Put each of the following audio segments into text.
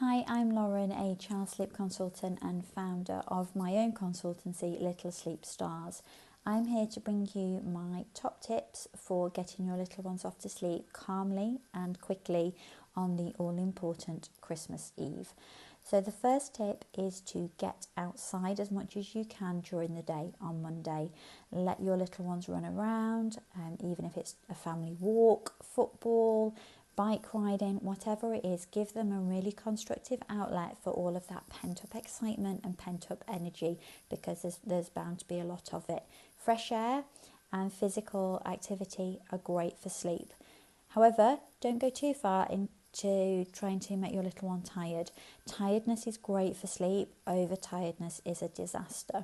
Hi, I'm Lauren, a child sleep consultant and founder of my own consultancy, Little Sleep Stars. I'm here to bring you my top tips for getting your little ones off to sleep calmly and quickly on the all-important Christmas Eve. So the first tip is to get outside as much as you can during the day on Monday. Let your little ones run around, even if it's a family walk, football, bike riding, whatever it is, give them a really constructive outlet for all of that pent-up excitement and pent-up energy, because there's bound to be a lot of it. Fresh air and physical activity are great for sleep. However, don't go too far into trying to make your little one tired. Tiredness is great for sleep. Overtiredness is a disaster.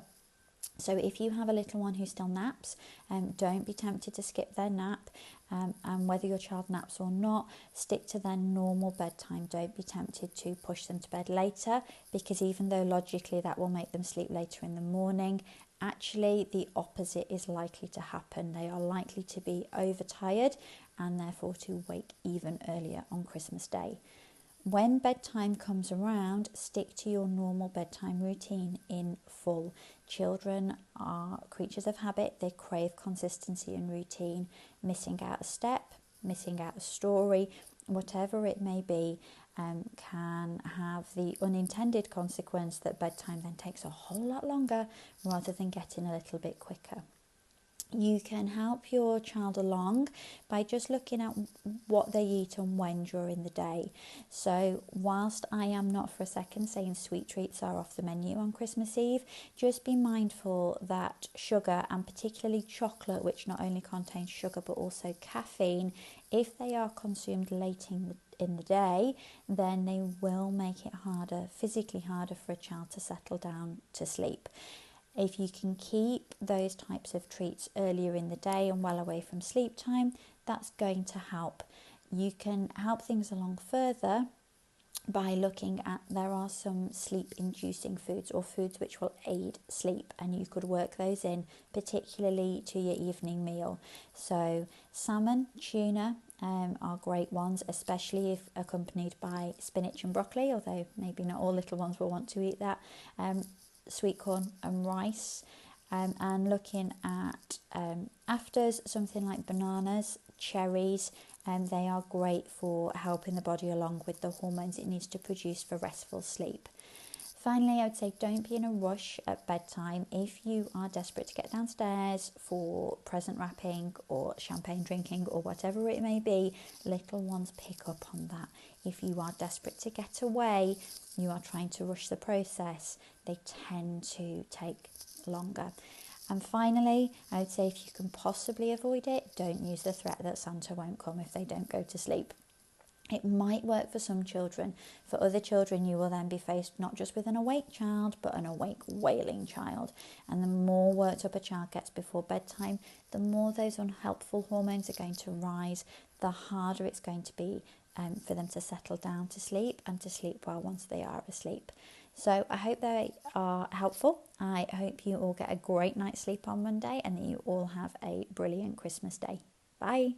So if you have a little one who still naps, don't be tempted to skip their nap. And whether your child naps or not, stick to their normal bedtime. Don't be tempted to push them to bed later, because even though logically that will make them sleep later in the morning, actually the opposite is likely to happen. They are likely to be overtired and therefore to wake even earlier on Christmas Day. When bedtime comes around, stick to your normal bedtime routine in full. Children are creatures of habit. They crave consistency and routine. Missing out a step, missing out a story, whatever it may be, can have the unintended consequence that bedtime then takes a whole lot longer rather than getting a little bit quicker. You can help your child along by just looking at what they eat and when during the day. So whilst I am not for a second saying sweet treats are off the menu on Christmas Eve, just be mindful that sugar, and particularly chocolate, which not only contains sugar but also caffeine, if they are consumed late in the day, then they will make it physically harder for a child to settle down to sleep. If you can keep those types of treats earlier in the day and well away from sleep time, that's going to help. You can help things along further by looking at, there are some sleep inducing foods or foods which will aid sleep, and you could work those in particularly to your evening meal. So salmon, tuna are great ones, especially if accompanied by spinach and broccoli, although maybe not all little ones will want to eat that. Sweet corn and rice, and looking at afters, something like bananas, cherries, and they are great for helping the body along with the hormones it needs to produce for restful sleep. Finally, I would say don't be in a rush at bedtime. If you are desperate to get downstairs for present wrapping or champagne drinking or whatever it may be, little ones pick up on that. If you are desperate to get away, you are trying to rush the process, they tend to take longer. And finally, I would say if you can possibly avoid it, don't use the threat that Santa won't come if they don't go to sleep. It might work for some children. For other children, you will then be faced not just with an awake child, but an awake wailing child. And the more worked up a child gets before bedtime, the more those unhelpful hormones are going to rise, the harder it's going to be for them to settle down to sleep and to sleep well once they are asleep. So I hope they are helpful. I hope you all get a great night's sleep on Monday and that you all have a brilliant Christmas day. Bye.